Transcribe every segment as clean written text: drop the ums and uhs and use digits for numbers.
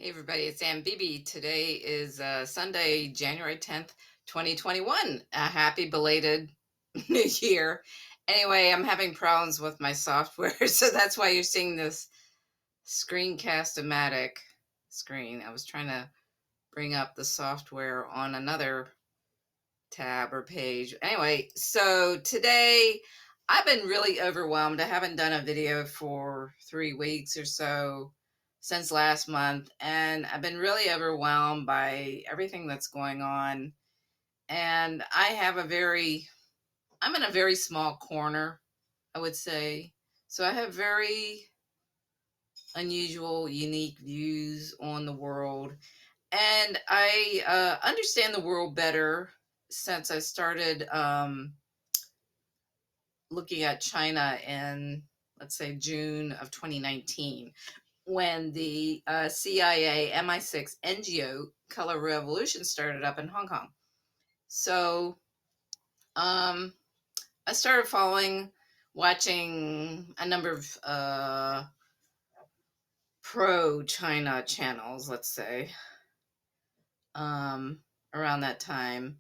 Hey everybody, it's Ann Bibi. Today is Sunday, January 10th, 2021. A happy belated New Year. Anyway, I'm having problems with my software, so that's why you're seeing this screencast-o-matic screen. I was trying to bring up the software on another tab or page. Anyway, so today I've been really overwhelmed. I haven't done a video for 3 weeks or so since last month, and I've been really overwhelmed by everything that's going on. And I'm in a very small corner, I would say. So I have very unusual, unique views on the world. And I understand the world better since I started looking at China in, let's say, June of 2019, when the CIA MI6 NGO Color Revolution started up in Hong Kong. So I started watching a number of pro-China channels, let's say, around that time.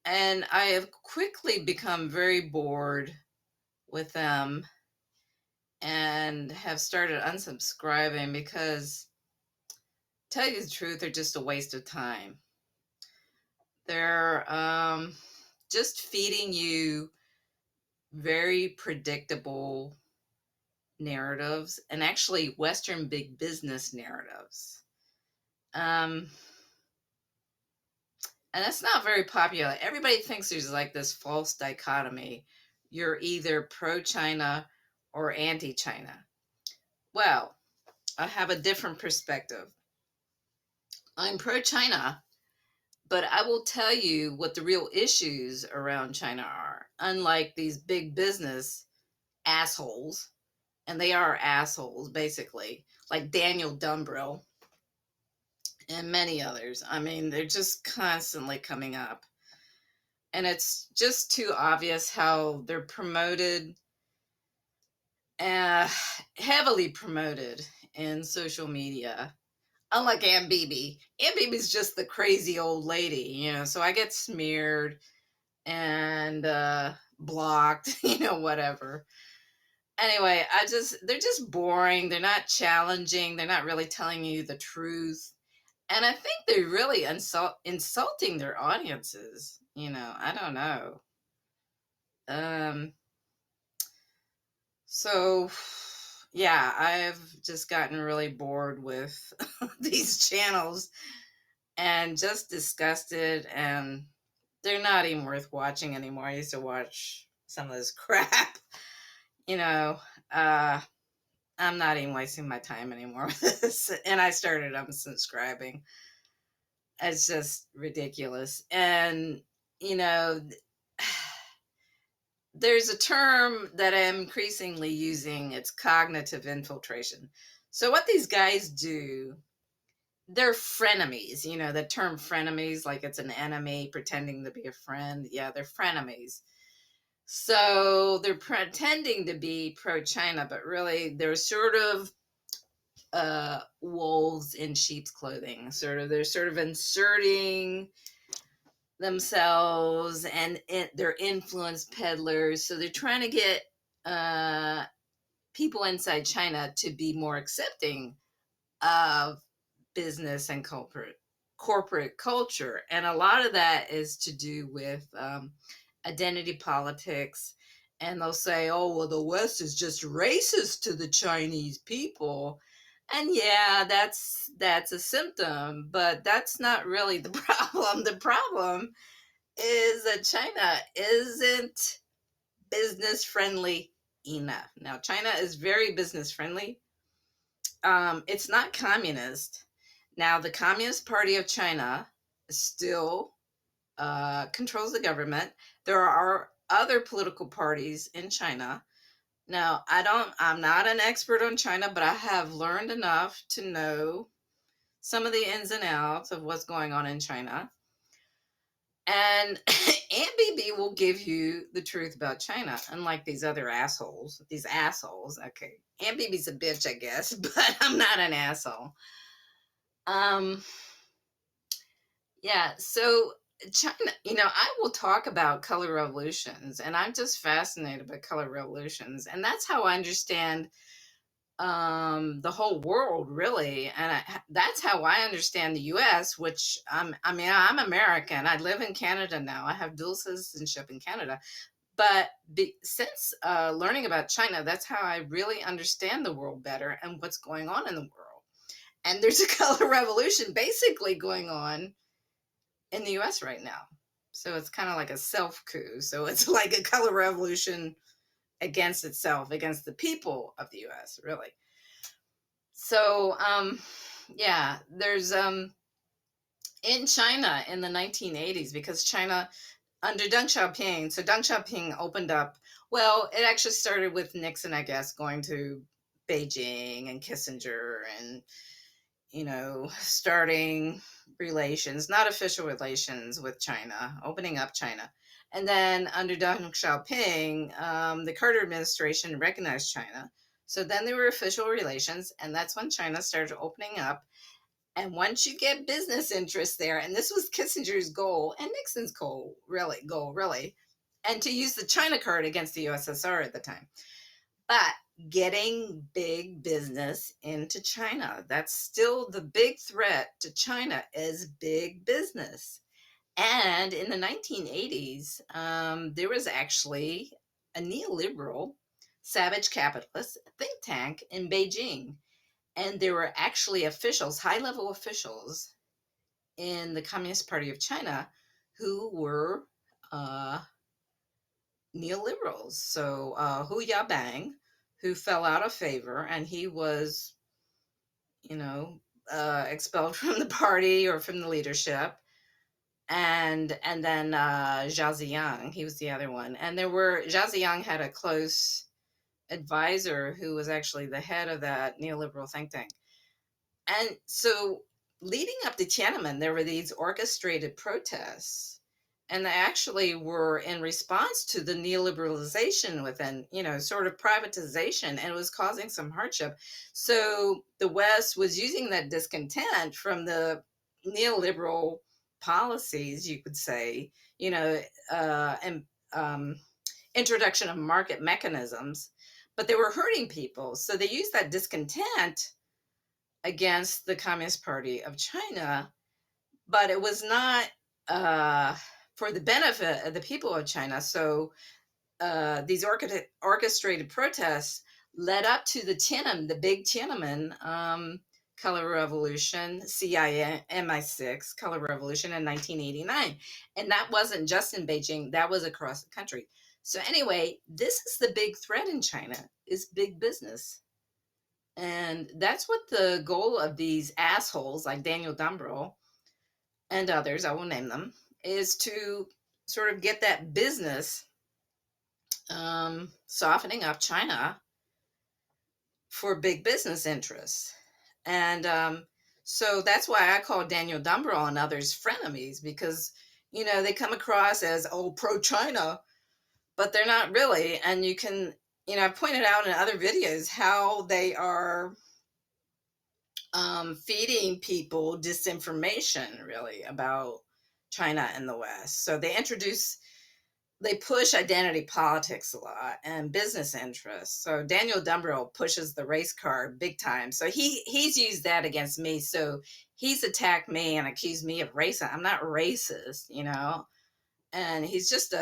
And I have quickly become very bored with them and have started unsubscribing because, to tell you the truth, they're just a waste of time. They're just feeding you very predictable narratives, and actually Western big business narratives. And that's not very popular. Everybody thinks there's like this false dichotomy. You're either pro-China or anti-China. Well, I have a different perspective. I'm pro-China, but I will tell you what the real issues around China are. Unlike these big business assholes, and they are assholes basically, like Daniel Dumbrill and many others. I mean, they're just constantly coming up. And it's just too obvious how they're promoted, uh, heavily promoted in social media. Unlike Aunt Bibi. Aunt Bibi's just the crazy old lady, so I get smeared and blocked, whatever. Anyway, they're just boring. They're not challenging. They're not really telling you the truth. And I think they're really insulting their audiences. I don't know. Um, so, yeah, I've just gotten really bored with these channels and just disgusted, and they're not even worth watching anymore. I used to watch some of this crap, you know. I'm not even wasting my time anymore with this. And I started unsubscribing. It's just ridiculous. And, you know, there's a term that I'm increasingly using. It's cognitive infiltration. So what these guys do, they're frenemies. The term frenemies, like it's an enemy pretending to be a friend. Yeah, they're frenemies. So they're pretending to be pro-China, but really they're sort of wolves in sheep's clothing. They're sort of inserting themselves, and they're influence peddlers. So they're trying to get people inside China to be more accepting of business and corporate culture. And a lot of that is to do with identity politics. And they'll say, oh, well, the West is just racist to the Chinese people. And yeah, that's a symptom, but that's not really the problem. The problem is that China isn't business friendly enough. Now, China is very business friendly. It's not communist. Now, the Communist Party of China still controls the government. There are other political parties in China. Now, I'm not an expert on China, but I have learned enough to know some of the ins and outs of what's going on in China. And Aunt Bibi will give you the truth about China, unlike these other assholes. These assholes. Okay. Aunt Bibi's a bitch, I guess, but I'm not an asshole. Um, yeah, so China, I will talk about color revolutions, and I'm just fascinated by color revolutions, and that's how I understand the whole world, really. And that's how I understand the US, which I'm American. I live in Canada now. I have dual citizenship in Canada. But since learning about China, that's how I really understand the world better and what's going on in the world. And there's a color revolution basically going on in the US right now. So it's kind of like a self coup. So it's like a color revolution against itself, against the people of the US, really. So, yeah, there's in China in the 1980s, because China under Deng Xiaoping, so Deng Xiaoping opened up, well, it actually started with Nixon, I guess, going to Beijing and Kissinger and, starting relations, not official relations with China, opening up China. And then under Deng Xiaoping, the Carter administration recognized China. So then there were official relations, and that's when China started opening up. And once you get business interests there, and this was Kissinger's goal and Nixon's goal, really, and to use the China card against the USSR at the time. But getting big business into China, that's still the big threat to China, is big business. And in the 1980s, there was actually a neoliberal, savage capitalist think tank in Beijing. And there were actually officials, high level officials in the Communist Party of China who were uh, neoliberals. So Hu Yaobang, who fell out of favor, and he was, expelled from the party or from the leadership. And then Zhao Ziyang, he was the other one. And Zhao Ziyang had a close advisor who was actually the head of that neoliberal think tank. And so leading up to Tiananmen, there were these orchestrated protests. And they actually were in response to the neoliberalization within, sort of privatization, and it was causing some hardship. So the West was using that discontent from the neoliberal policies, you could say, and introduction of market mechanisms, but they were hurting people. So they used that discontent against the Communist Party of China, but it was not for the benefit of the people of China. So these orchestrated protests led up to the big Tiananmen color revolution, CIMI6 color revolution in 1989. And that wasn't just in Beijing, that was across the country. So anyway, this is the big threat in China, is big business. And that's what the goal of these assholes like Daniel Dumbrill and others, I will name them, is to sort of get that business softening up China for big business interests. And so that's why I call Daniel Dumbrill and others frenemies, because, they come across as, pro-China, but they're not really. And you can, I've pointed out in other videos how they are feeding people disinformation, really, about China and the West. So they push identity politics a lot and business interests. So Daniel Dumbrill pushes the race card big time. So he's used that against me. So he's attacked me and accused me of racism. I'm not racist, and he just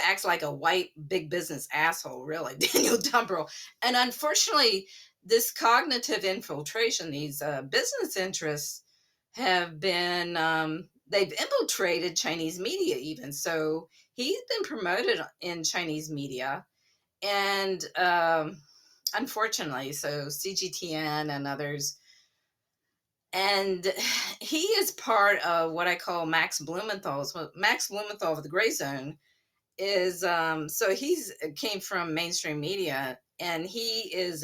acts like a white big business asshole, really, Daniel Dumbrill. And unfortunately, this cognitive infiltration, these business interests have been, they've infiltrated Chinese media even. So he's been promoted in Chinese media. And unfortunately, so CGTN and others. And he is part of what I call Max Blumenthal's. Max Blumenthal of the Gray Zone is, so he's came from mainstream media, and he is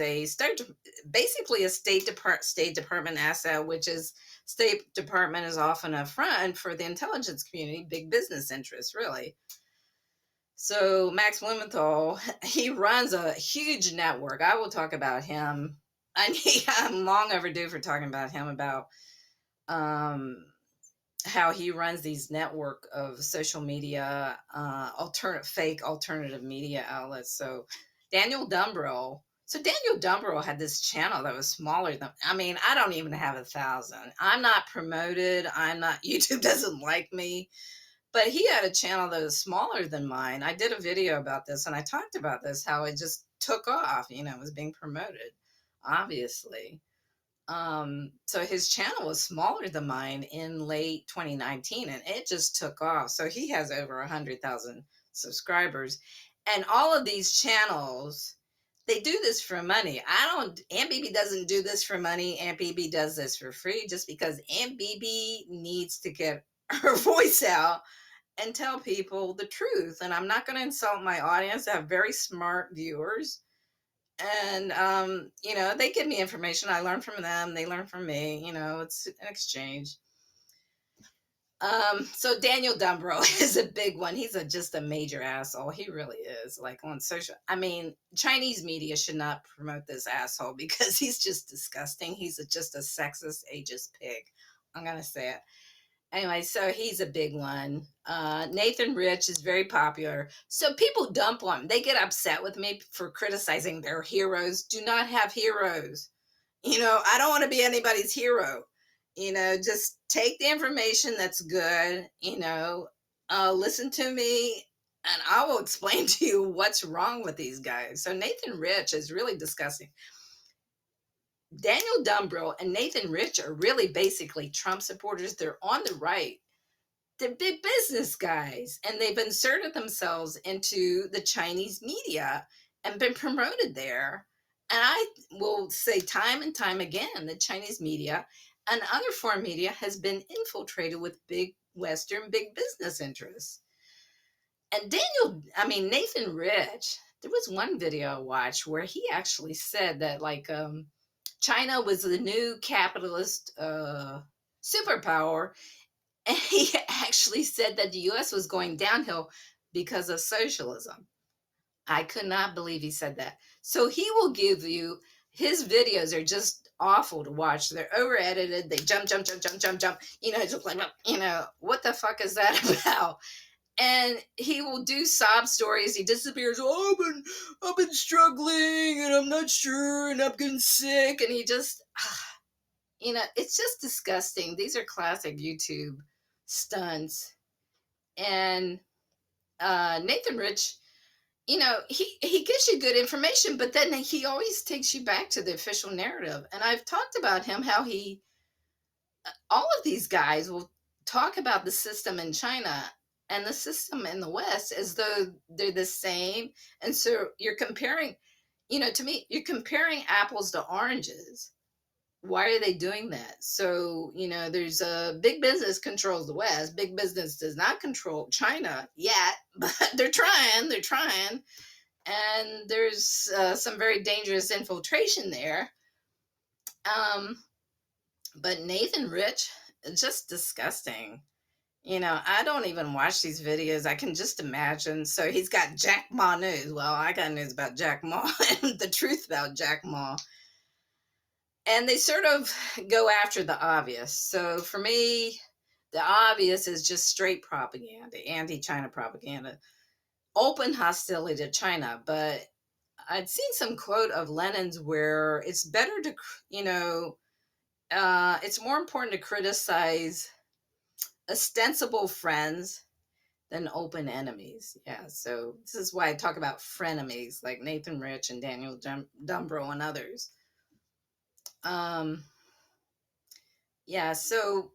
basically a State Department asset, which is State Department is often a front for the intelligence community, big business interests, really. So Max Blumenthal, he runs a huge network. I will talk about him I'm long overdue for talking about him, about um, how he runs these network of social media, fake alternative media outlets. So Daniel Dumbrill. So Daniel Dumbrill had this channel that was smaller than. I mean, I don't even have 1,000. I'm not promoted. I'm not. YouTube doesn't like me. But he had a channel that was smaller than mine. I did a video about this, and I talked about this, how it just took off. It was being promoted, obviously. So his channel was smaller than mine in late 2019, and it just took off. So he has over 100,000 subscribers, and all of these channels, they do this for money. Aunt BB doesn't do this for money. Aunt BB does this for free, just because Aunt BB needs to get her voice out and tell people the truth. And I'm not going to insult my audience. I have very smart viewers, and they give me information. I learn from them, they learn from me. It's an exchange. So Daniel Dumbrill is a big one. He's just a major asshole. He really is. Like, on social, I mean, Chinese media should not promote this asshole, because he's just disgusting. He's just a sexist, ageist pig. I'm gonna say it. Anyway, so he's a big one. Nathan Rich is very popular. So people dump on him. They get upset with me for criticizing their heroes. Do not have heroes. I don't want to be anybody's hero. Just take the information that's good, listen to me, and I will explain to you what's wrong with these guys. So Nathan Rich is really disgusting. Daniel Dumbrill and Nathan Rich are really basically Trump supporters. They're on the right. They're big business guys, and they've inserted themselves into the Chinese media and been promoted there. And I will say time and time again, the Chinese media and other foreign media has been infiltrated with big Western big business interests. And Nathan Rich, there was one video I watched where he actually said that, like, China was the new capitalist superpower. And he actually said that the US was going downhill because of socialism. I could not believe he said that. So he will give you, his videos are just awful to watch. They're over edited. They jump, jump, jump, jump, jump, jump. Just like, what the fuck is that about? And he will do sob stories. He disappears. Oh, I've been struggling, and I'm not sure, and I'm getting sick. And he just, it's just disgusting. These are classic YouTube stunts. And Nathan Rich, he gives you good information, but then he always takes you back to the official narrative. And I've talked about him, how all of these guys will talk about the system in China and the system in the West as though they're the same. And so you're comparing, to me, you're comparing apples to oranges. Why are they doing that? So, there's a big business controls the West. Big business does not control China yet, but they're trying. And there's some very dangerous infiltration there. But Nathan Rich, just disgusting. I don't even watch these videos. I can just imagine. So he's got Jack Ma news. Well, I got news about Jack Ma and the truth about Jack Ma. And they sort of go after the obvious. So for me, the obvious is just straight propaganda, anti-China propaganda, open hostility to China. But I'd seen some quote of Lenin's where it's better to, it's more important to criticize ostensible friends than open enemies. Yeah, so this is why I talk about frenemies like Nathan Rich and Daniel Dumbrill and others. Yeah, so,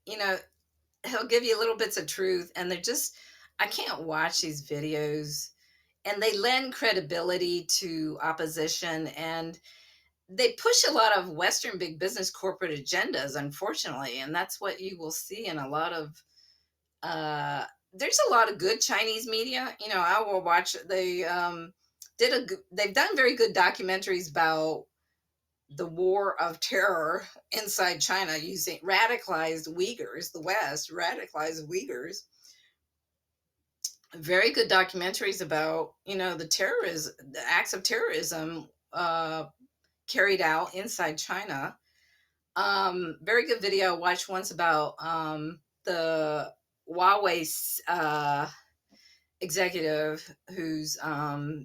he'll give you little bits of truth, and I can't watch these videos, and they lend credibility to opposition, and they push a lot of Western big business corporate agendas, unfortunately, and that's what you will see in a lot of, there's a lot of good Chinese media. I will watch, they've done very good documentaries about the war of terror inside China using radicalized Uyghurs, the West radicalized Uyghurs. Very good documentaries about, the acts of terrorism, carried out inside China. Very good video I watched once about the Huawei executive who's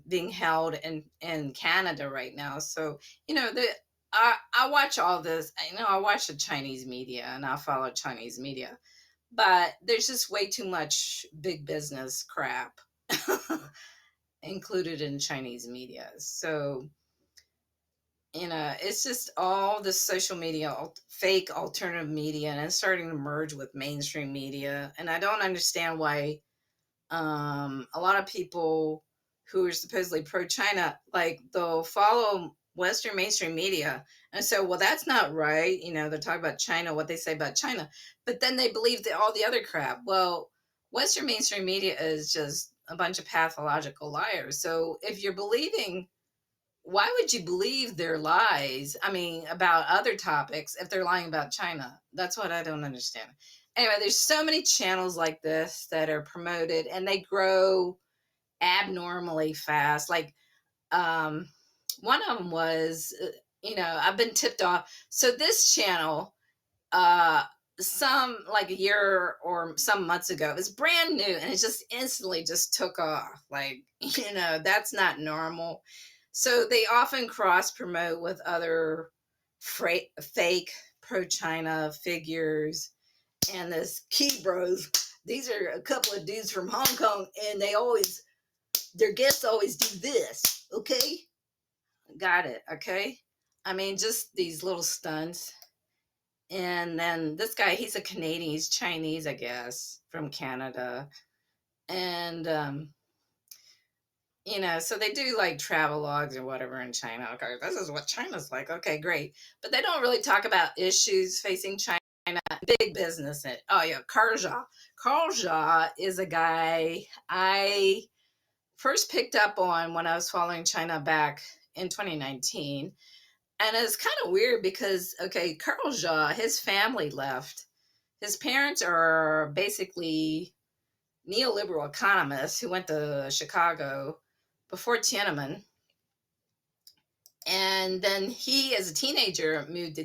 being held in Canada right now. So I watch all this. I watch the Chinese media and I follow Chinese media, but there's just way too much big business crap included in Chinese media. So it's just all the social media, fake alternative media, and it's starting to merge with mainstream media. And I don't understand why a lot of people who are supposedly pro-China, like they'll follow Western mainstream media and say, well, that's not right. They're talking about China, what they say about China, but then they believe that all the other crap. Well, Western mainstream media is just a bunch of pathological liars. So if you're believing, why would you believe their lies? I mean, about other topics if they're lying about China? That's what I don't understand. Anyway, there's so many channels like this that are promoted and they grow abnormally fast. Like, one of them was, I've been tipped off. So this channel, uh, some like a year or some months ago, it was brand new and it just instantly just took off. Like, that's not normal. So they often cross promote with other fake pro China figures. And this Key Bros, these are a couple of dudes from Hong Kong, and their guests always do this. Okay? Got it. Okay? I mean, just these little stunts. And then this guy, he's a Canadian, he's Chinese, I guess, from Canada. And, so they do like travel logs or whatever in China. Okay, this is what China's like. Okay, great. But they don't really talk about issues facing China, big business. Oh, yeah, Carl Jha. Carl Jha is a guy I first picked up on when I was following China back in 2019. And it's kind of weird because, okay, Carl Jha, his family left. His parents are basically neoliberal economists who went to Chicago before Tiananmen. And then he, as a teenager, moved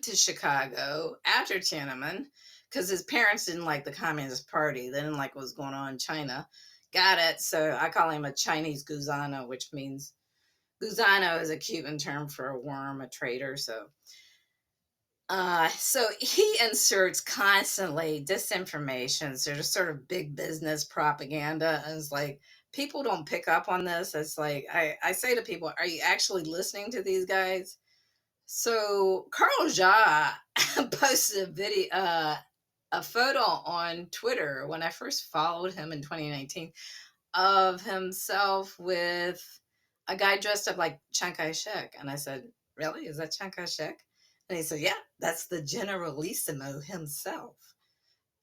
to Chicago after Tiananmen because his parents didn't like the Communist Party. They didn't like what was going on in China. Got it. So I call him a Chinese gusano, which means gusano is a Cuban term for a worm, a traitor. So he inserts constantly disinformation, sort of big business propaganda. And it's like, people don't pick up on this. It's like, I say to people, are you actually listening to these guys? So Carl Jha posted a photo on Twitter when I first followed him in 2019 of himself with a guy dressed up like Chiang Kai-shek. And I said, really? Is that Chiang Kai-shek? And he said, yeah, that's the Generalissimo himself.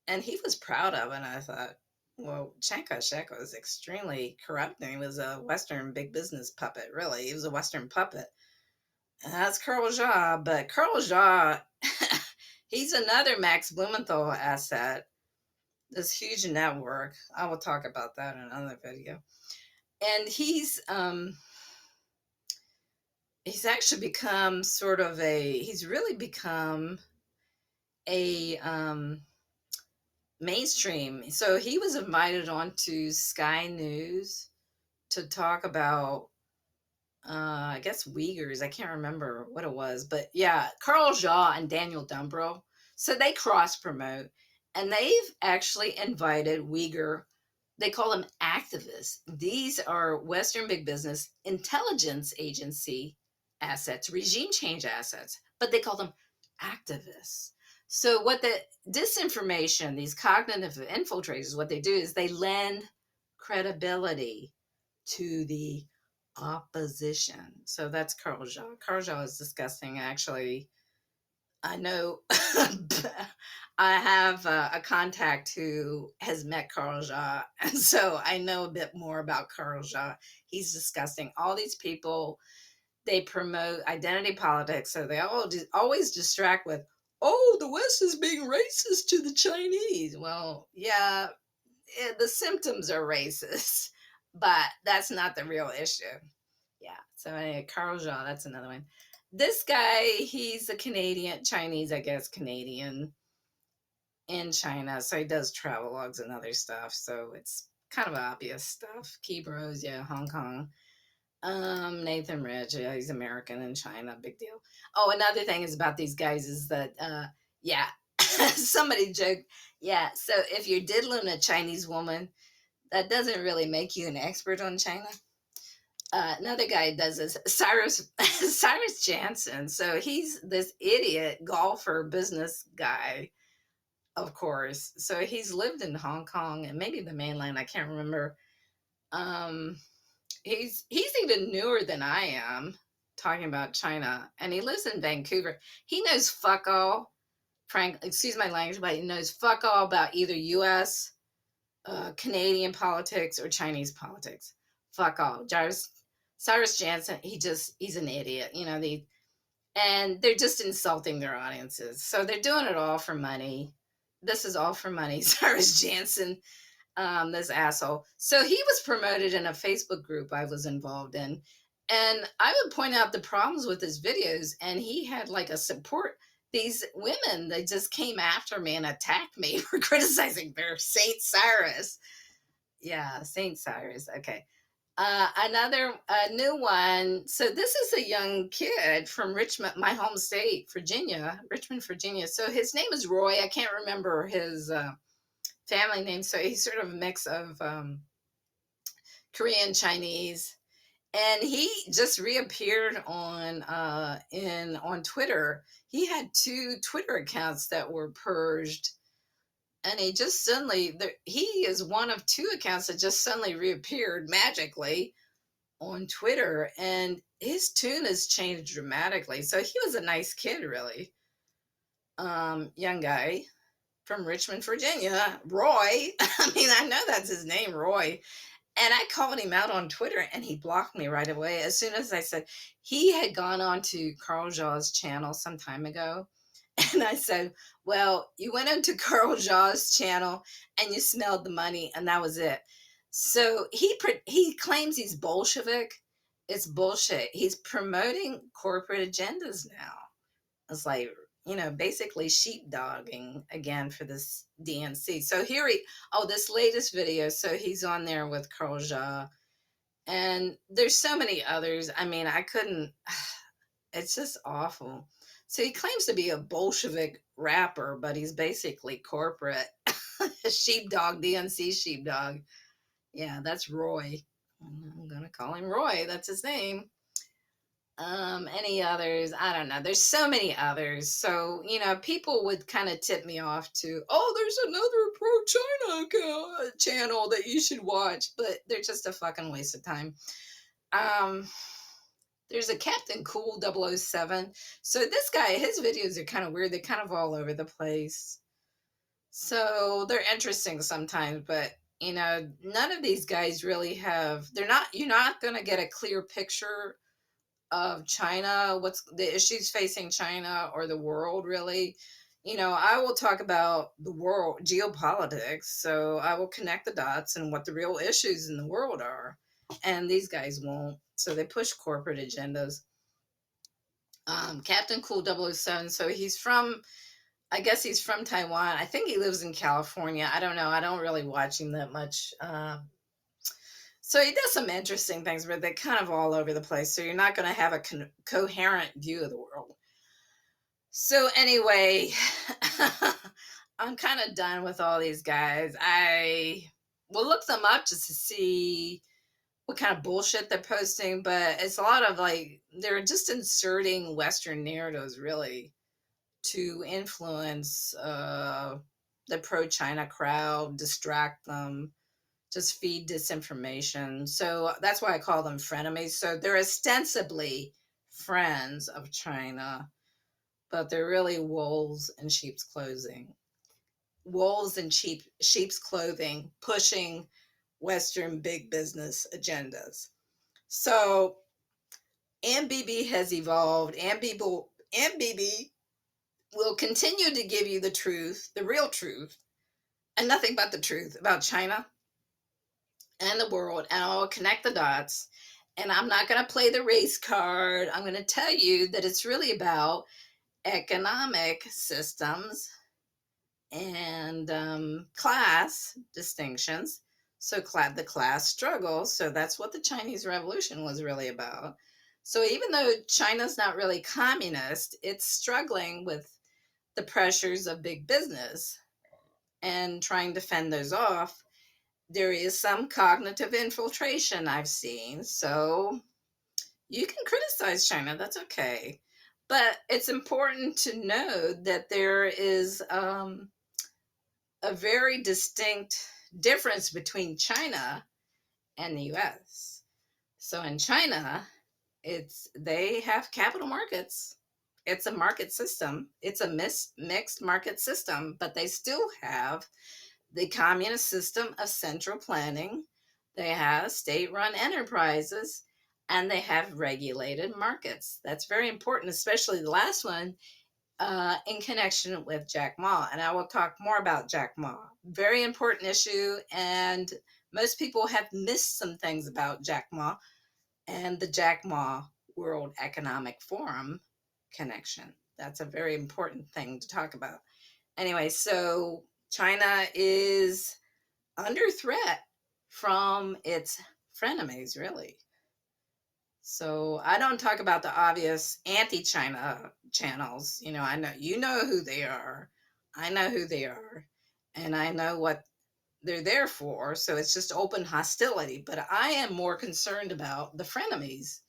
And he was proud of it. And I thought, well, Chiang Kai-shek was extremely corrupt. And he was a Western big business puppet, really. He was a Western puppet. And that's Carl Jha. But Carl Jha, he's another Max Blumenthal asset. This huge network. I will talk about that in another video. And he's actually become he's really become a mainstream. So he was invited on to Sky News to talk about I guess Uyghurs. I can't remember what it was, but yeah, Carl Jha and Daniel Dumbrill. So they cross promote, and they've actually invited Uyghur. They call them activists. These are Western big business intelligence agency assets, regime change assets, but they call them activists. So what the disinformation, these cognitive infiltrators, what they do is they lend credibility to the opposition. So that's Carl Jha. Carl Jha is disgusting. Actually, I know I have a contact who has met Carl Jha, and so I know a bit more about Carl Jha. He's disgusting. All these people, they promote identity politics, so they always distract with, oh, the West is being racist to the Chinese. Well, yeah, the symptoms are racist, but that's not the real issue. Yeah. So anyway, Carl Jha, that's another one. this guy, he's a Canadian, Chinese, I guess, Canadian in China. So he does travel logs and other stuff. So it's kind of obvious stuff. Key Bros, yeah, Hong Kong. Nathan Rich, yeah, he's American in China, big deal. Oh, another thing is about these guys is that, yeah, somebody joked, yeah, so if you're diddling a Chinese woman, that doesn't really make you an expert on China. Another guy does this, Cyrus Janssen. So he's this idiot golfer business guy, of course. So he's lived in Hong Kong and maybe the mainland. I can't remember. Um, he's even newer than I am, talking about China, and he lives in Vancouver. He knows fuck all. Frank, excuse my language, but he knows fuck all about either U.S., Canadian politics, or Chinese politics. Fuck all. Cyrus Janssen, he's an idiot. And they're just insulting their audiences. So they're doing it all for money. This is all for money. Cyrus Janssen, this asshole. So he was promoted in a Facebook group I was involved in. And I would point out the problems with his videos, and he had like a support. These women, they just came after me and attacked me for criticizing their Saint Cyrus. Yeah, Saint Cyrus. Okay. Another new one. So this is a young kid from Richmond, my home state, Virginia, Richmond, Virginia. So his name is Roy. I can't remember his family name. So he's sort of a mix of Korean, Chinese, and he just reappeared on Twitter. He had two Twitter accounts that were purged, and he just suddenly he is one of two accounts that just suddenly reappeared magically on Twitter, and his tune has changed dramatically. So he was a nice kid, really. Young guy from Richmond, Virginia, Roy. I mean, I know that's his name, Roy. And I called him out on Twitter, and he blocked me right away. As soon as I said he had gone on to Carl Jaw's channel some time ago. And I said, well, you went into Carl Jaw's channel and you smelled the money, and that was it. So he claims he's Bolshevik. It's bullshit. He's promoting corporate agendas now. It's like, basically sheepdogging again for this DNC. So this latest video. So he's on there with Carl Jaw, and there's so many others. I mean, I couldn't, it's just awful. So he claims to be a Bolshevik rapper, but he's basically corporate. Sheepdog, DNC sheepdog. Yeah, that's Roy. I'm going to call him Roy. That's his name. Any others? I don't know. There's so many others. So, people would kind of tip me off to, oh, there's another pro-China channel that you should watch, but they're just a fucking waste of time. There's a Captain Cool 007. So this guy, his videos are kind of weird. They're kind of all over the place. So they're interesting sometimes, but none of these guys really you're not going to get a clear picture of China, what's the issues facing China or the world, really. I will talk about the world, geopolitics, so I will connect the dots and what the real issues in the world are. And these guys won't. So they push corporate agendas. Captain Cool 007, so I guess he's from Taiwan. I think he lives in California. I don't know. I don't really watch him that much. So he does some interesting things, but they're kind of all over the place. So you're not going to have a coherent view of the world. So anyway, I'm kind of done with all these guys. I will look them up just to see what kind of bullshit they're posting, but it's a lot of they're just inserting Western narratives, really, to influence the pro-China crowd, distract them, just feed disinformation. So that's why I call them frenemies. So they're ostensibly friends of China, but they're really wolves in sheep's clothing. Wolves in sheep's clothing, pushing Western big business agendas. So MBB has evolved. MBB will continue to give you the truth, the real truth, and nothing but the truth about China and the world, and I'll connect the dots. And I'm not going to play the race card. I'm going to tell you that it's really about economic systems and class distinctions. So the class struggle. So that's what the Chinese Revolution was really about. So even though China's not really communist, it's struggling with the pressures of big business and trying to fend those off. There is some cognitive infiltration I've seen. So you can criticize China, that's okay. But it's important to know that there is a very distinct difference between China and the US. So in China, they have capital markets. It's a market system. It's a mixed market system, but they still have the communist system of central planning. They have state-run enterprises, and they have regulated markets. That's very important, especially the last one, in connection with Jack Ma. And I will talk more about Jack Ma. Very important issue, and most people have missed some things about Jack Ma and the Jack Ma World Economic Forum connection. That's a very important thing to talk about. Anyway, so China is under threat from its frenemies, really. So I don't talk about the obvious anti-China channels. I know you know who they are. I know who they are, and I know what they're there for. So it's just open hostility. But I am more concerned about the frenemies,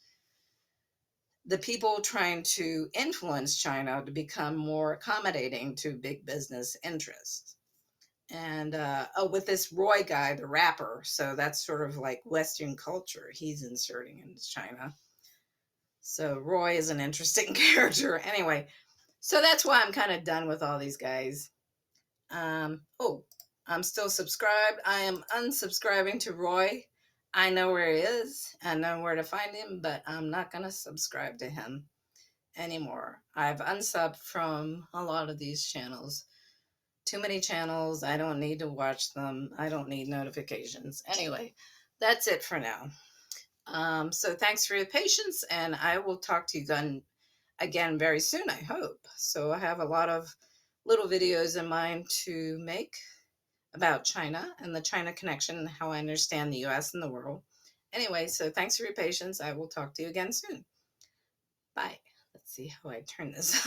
the people trying to influence China to become more accommodating to big business interests. And with this Roy guy, the rapper, so that's sort of like Western culture he's inserting into China. So Roy is an interesting character. Anyway, so that's why I'm kind of done with all these guys. Oh, I'm still subscribed. I am unsubscribing to Roy. I know where he is. I know where to find him, but I'm not going to subscribe to him anymore. I've unsubbed from a lot of these channels. Too many channels. I don't need to watch them. I don't need notifications. Anyway, that's it for now. So thanks for your patience, and I will talk to you again very soon, I hope. So I have a lot of little videos in mind to make about China and the China connection and how I understand the US and the world. Anyway, so thanks for your patience. I will talk to you again soon. Bye. Let's see how I turn this